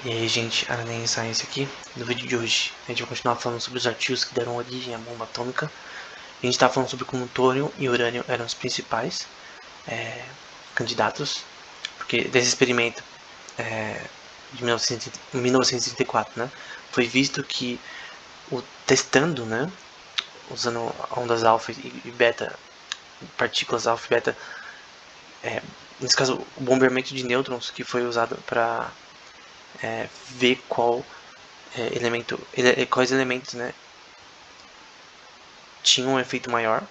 E aí, gente, Aranha Science aqui. No vídeo de hoje, a gente vai continuar falando sobre os artigos que deram origem à bomba atômica. A gente está falando sobre como thorium e urânio eram os principais candidatos, porque desse experimento de 1934, né, foi visto que testando, né, usando ondas alfa e beta, partículas alfa e beta, nesse caso o bombeamento de nêutrons, que foi usado para ver quais elementos, né, tinham um efeito maior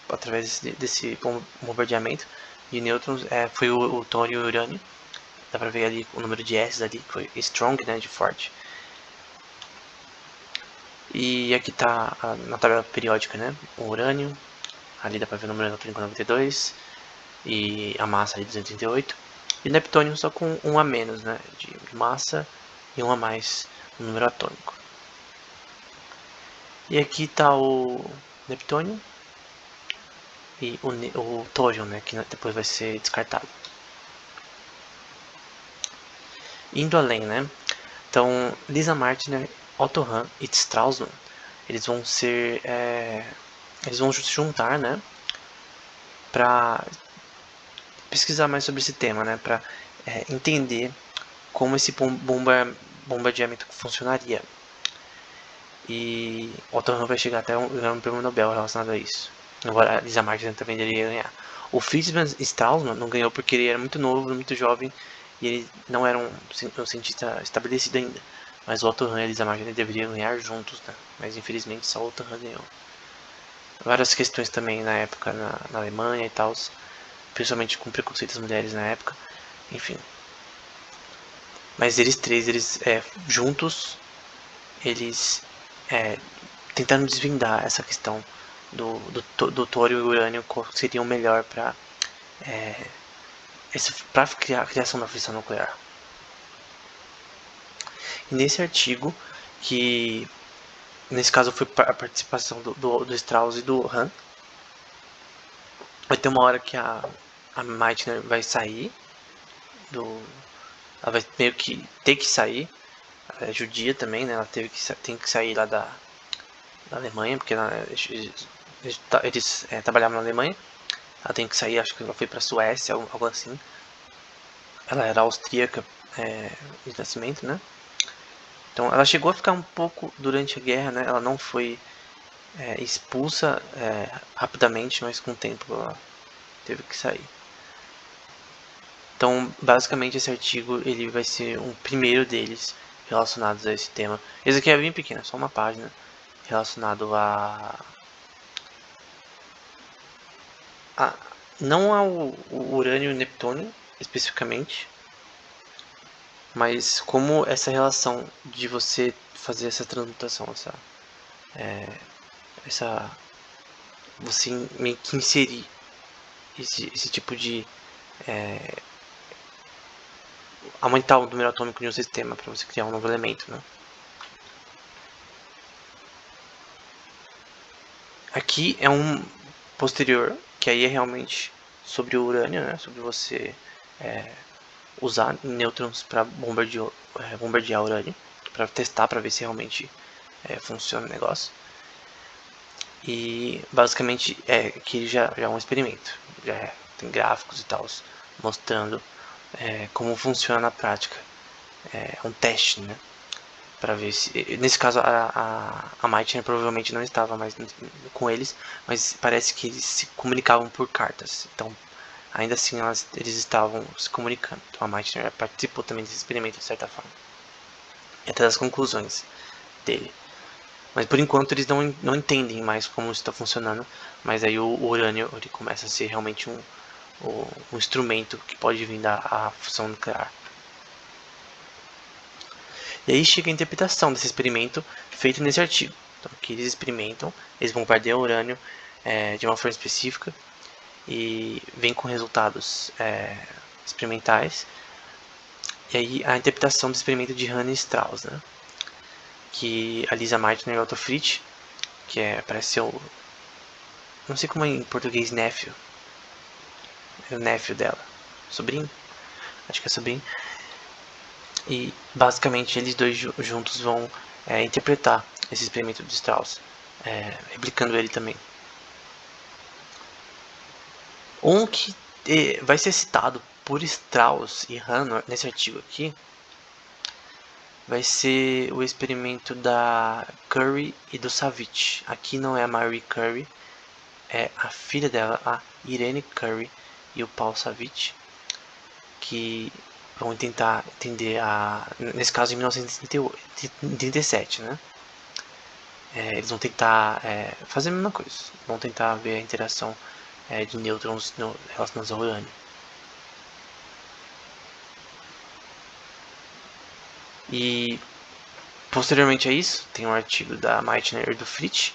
através desse bombardeamento de nêutrons, foi o tônio e o urânio. Dá pra ver ali o número de S ali, que foi strong, né, de forte. E aqui tá na tabela periódica, né, o urânio, ali dá pra ver o número atômico 92 e a massa ali 238. E o Neptônio só com um a menos, né, de massa e um a mais no número atômico. E aqui tá o Neptônio e o thorium, né, que depois vai ser descartado. Indo além, né? Então, Lisa Martiner, Otto Hahn e Straussman, eles vão se juntar, né, para pesquisar mais sobre esse tema, né, para entender como esse bombardeamento funcionaria. E Otto Hahn vai chegar até um prêmio Nobel relacionado a isso. Agora, Lisa Martiner também deveria ganhar. O Fritz Straussman não ganhou porque ele era muito novo, muito jovem, e ele não era um cientista estabelecido ainda. Mas o Otto Hahn e a Lisa Martiner deveriam ganhar juntos, né? Mas infelizmente só o Otto Hahn ganhou. Várias questões também na época na Alemanha e tal, principalmente com preconceito das mulheres na época, enfim. Mas eles três, juntos, eles tentando desvendar essa questão do tório e urânio, qual seria o melhor para a criação da fissão nuclear. E nesse artigo, que nesse caso foi a participação do Strauss e do Hahn, vai ter uma hora que a Meitner vai sair ela vai meio que ter que sair. Ela é judia também, né? Ela tem que sair lá da Alemanha, porque eles trabalhavam na Alemanha. Ela tem que sair, acho que ela foi pra Suécia, algo assim. Ela era austríaca de nascimento, né? Então ela chegou a ficar um pouco durante a guerra, né? Ela não foi expulsa rapidamente, mas com o tempo ela teve que sair. Então, basicamente, esse artigo ele vai ser um primeiro deles relacionados a esse tema. Esse aqui é bem pequeno, só uma página relacionado a não ao urânio e Neptônio especificamente, mas como essa relação de você fazer essa transmutação, essa você meio que inserir esse tipo de aumentar o número atômico de um sistema para você criar um novo elemento, né? Aqui é um posterior, que aí é realmente sobre o urânio, né? Sobre você usar nêutrons para bombardear urânio, para testar, para ver se realmente funciona o negócio. E basicamente que já é um experimento, já tem gráficos e tal mostrando como funciona na prática. É um teste, né? Para ver se. Nesse caso, a Meitner provavelmente não estava mais com eles, mas parece que eles se comunicavam por cartas. Então, ainda assim, eles estavam se comunicando. Então, a Meitner participou também desse experimento, de certa forma. E até das conclusões dele. Mas por enquanto eles não entendem mais como isso está funcionando. Mas aí o urânio ele começa a ser realmente um instrumento que pode vir da fusão nuclear. E aí chega a interpretação desse experimento feito nesse artigo. Então, que eles experimentam, eles bombardeiam o urânio de uma forma específica e vem com resultados experimentais. E aí a interpretação do experimento de Hahn e Strauss, né? Que a Lisa Martiner e Otto Fritsch, que parece ser o... não sei como é em português, nephew. É o nephew dela. Sobrinho? Acho que é sobrinho. E basicamente eles dois juntos vão interpretar esse experimento de Strauss, replicando ele também. Um que vai ser citado por Strauss e Hahn nesse artigo aqui vai ser o experimento da Curie e do Savitch. Aqui não é a Marie Curie, é a filha dela, a Irene Curie e o Paul Savitch, que vão tentar entender nesse caso em 1937, né? Eles vão tentar fazer a mesma coisa, vão tentar ver a interação de nêutrons relacionados ao urânio. E posteriormente a isso, tem um artigo da Meitner e do Fritsch,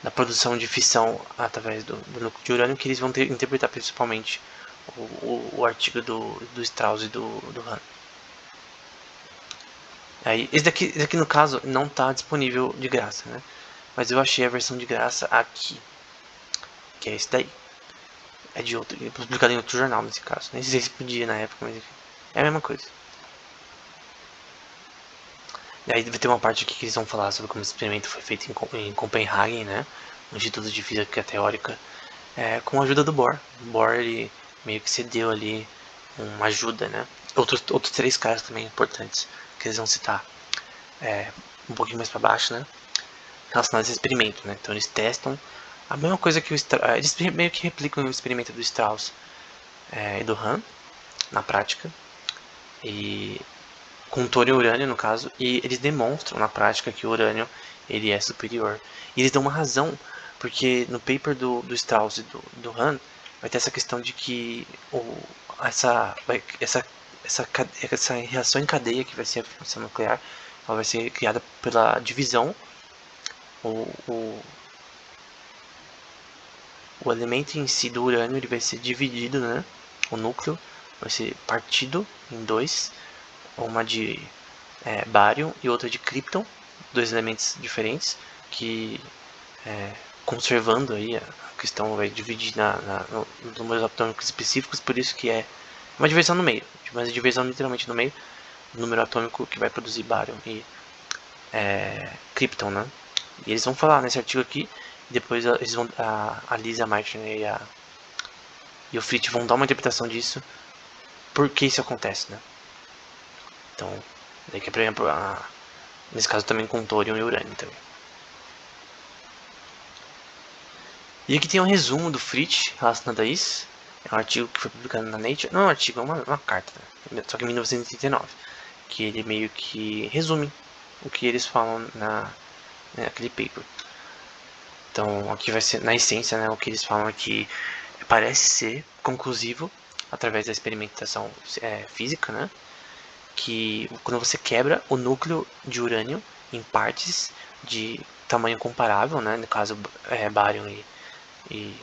da produção de fissão através do núcleo de urânio, que eles vão interpretar principalmente o artigo do Strauss e do Hahn. Esse daqui no caso não está disponível de graça, né? Mas eu achei a versão de graça aqui, que é esse daí. É de outro, publicado em outro jornal nesse caso. Nem sei se podia na época, mas enfim. É a mesma coisa. E aí vai ter uma parte aqui que eles vão falar sobre como esse experimento foi feito em Copenhagen, né? No Instituto de Física Teórica, com a ajuda do Bohr. O Bohr, ele meio que cedeu ali uma ajuda, né? Outros 3 caras também importantes que eles vão citar um pouquinho mais para baixo, né? Relacionados a esse experimento, né? Então eles testam a mesma coisa que eles meio que replicam o experimento do Strauss e do Hahn na prática, e com tônio e urânio no caso, e eles demonstram na prática que o urânio ele é superior. E eles dão uma razão, porque no paper do Strauss e do Hahn vai ter essa questão de que essa reação em cadeia que vai ser a fissão nuclear, ela vai ser criada pela divisão. O elemento em si do urânio ele vai ser dividido, né? O núcleo vai ser partido em 2, uma de bário e outra de cripton, 2 elementos diferentes que conservando aí a questão vai dividir no números atômicos específicos, por isso que é uma divisão no meio, mas a divisão literalmente no meio, o número atômico que vai produzir bário e cripton, né? E eles vão falar nesse artigo aqui, e depois eles vão, a Lisa Martin e o Fritz vão dar uma interpretação disso, por que isso acontece, né? Então, daí que é, por exemplo, nesse caso também com tônio e urânio também. E aqui tem um resumo do Fritz relacionado a isso. É um artigo que foi publicado na Nature. Não é um artigo, é uma carta, né? Só que em 1939. Que ele meio que resume o que eles falam naquele paper. Então aqui vai ser, na essência, né, o que eles falam aqui parece ser conclusivo através da experimentação física, né? Que quando você quebra o núcleo de urânio em partes de tamanho comparável, né? No caso, bário e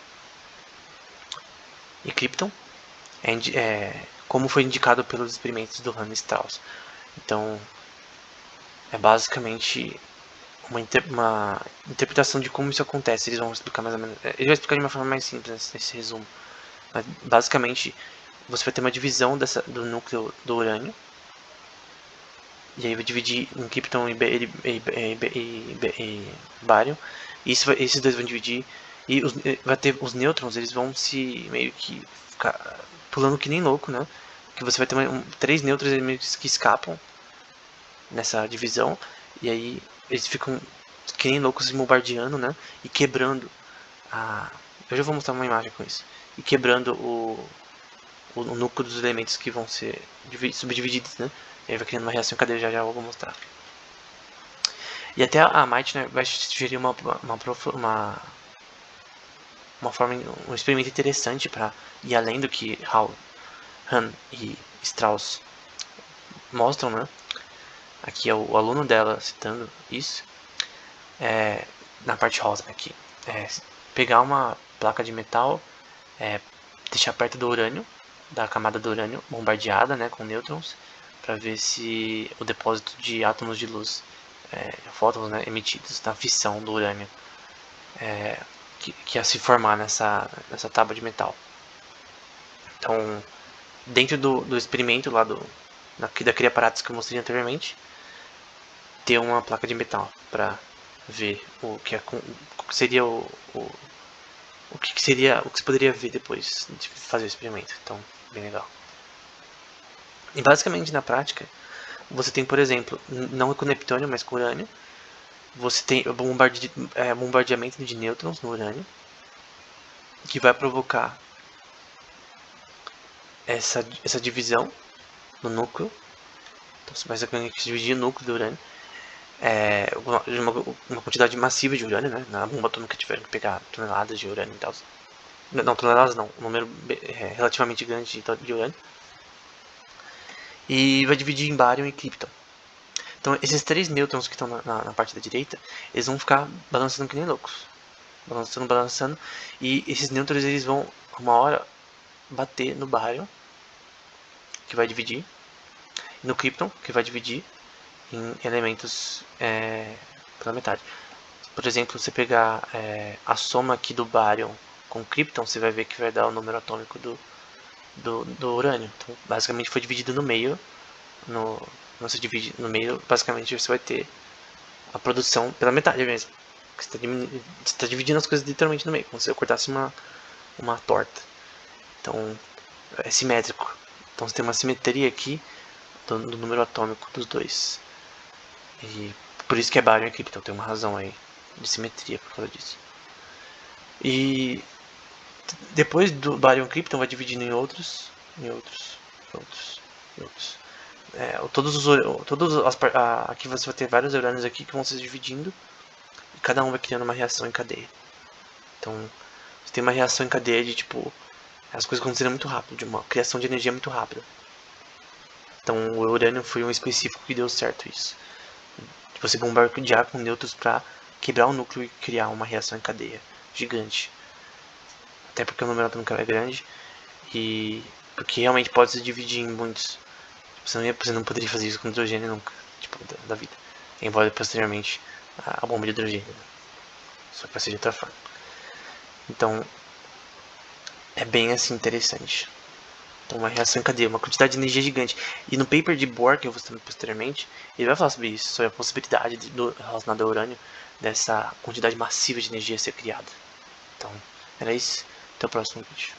Krypton, como foi indicado pelos experimentos do Hahn e Strauss. Então, é basicamente uma interpretação de como isso acontece. Eles vão explicar mais ou menos. Ele vai explicar de uma forma mais simples nesse resumo. Mas, basicamente, você vai ter uma divisão do núcleo do urânio. E aí vai dividir em Krypton e bário. E esses dois vão dividir. E vai ter os nêutrons, eles vão se meio que ficar pulando que nem louco, né? Que você vai ter 3 nêutrons meio que escapam nessa divisão. E aí eles ficam que nem loucos se bombardeando, né? E quebrando eu já vou mostrar uma imagem com isso. E quebrando o núcleo dos elementos que vão ser subdivididos, né? E aí vai criando uma reação em cadeia, já eu vou mostrar. E até a Meitner vai sugerir uma forma, um experimento interessante para ir além do que Hahn e Strauss mostram, né? Aqui é o aluno dela citando isso, na parte rosa aqui. Pegar uma placa de metal, deixar perto do urânio, da camada do urânio bombardeada, né, com nêutrons, para ver se o depósito de átomos de luz, fótons, né, emitidos na fissão do urânio, que ia se formar nessa tábua de metal. Então, dentro do experimento lá daquele aparato que eu mostrei anteriormente, ter uma placa de metal para ver o que seria o que seria o que se poderia ver depois de fazer o experimento. Então, bem legal. E basicamente na prática, você tem, por exemplo, não com Neptúnio, mas com urânio, você tem bombardeamento de nêutrons no urânio, que vai provocar essa divisão no núcleo. Então você vai dividir o núcleo do urânio. Uma quantidade massiva de urânio, né? Na bomba atômica tiveram que pegar toneladas de urânio e tal. Não, toneladas não, um número relativamente grande de urânio. E vai dividir em bário e criptão. Então esses 3 nêutrons que estão na parte da direita, eles vão ficar balançando que nem loucos. Balançando. E esses nêutrons eles vão, uma hora, bater no bário, que vai dividir, e no criptão, que vai dividir em elementos pela metade. Por exemplo, você pegar a soma aqui do bário com o criptão, você vai ver que vai dar o número atômico do urânio. Então, basicamente foi dividido no meio. Você divide no meio, basicamente você vai ter a produção pela metade mesmo. Você está dividindo as coisas literalmente no meio, como se eu cortasse uma torta. Então, é simétrico. Então você tem uma simetria aqui do número atômico dos dois. E por isso que é bário e criptão, tem uma razão aí de simetria por causa disso. E depois do bário e criptão vai dividindo em outros. Aqui você vai ter vários urânios aqui que vão se dividindo e cada um vai criando uma reação em cadeia. Então você tem uma reação em cadeia de tipo as coisas acontecendo muito rápido, de uma criação de energia muito rápida. Então o urânio foi um específico que deu certo isso. De você bombardear com nêutrons para quebrar o núcleo e criar uma reação em cadeia gigante. Até porque o número atômico é grande e porque realmente pode se dividir em muitos. Você não poderia fazer isso com hidrogênio nunca, tipo, da vida. Embora posteriormente a bomba de hidrogênio. Só que vai ser de outra forma. Então, é bem assim interessante. Então, uma reação em cadeia, uma quantidade de energia gigante. E no paper de Bohr, que eu vou mostrar posteriormente, ele vai falar sobre isso, sobre a possibilidade relacionada ao urânio, dessa quantidade massiva de energia ser criada. Então, era isso. Até o próximo vídeo.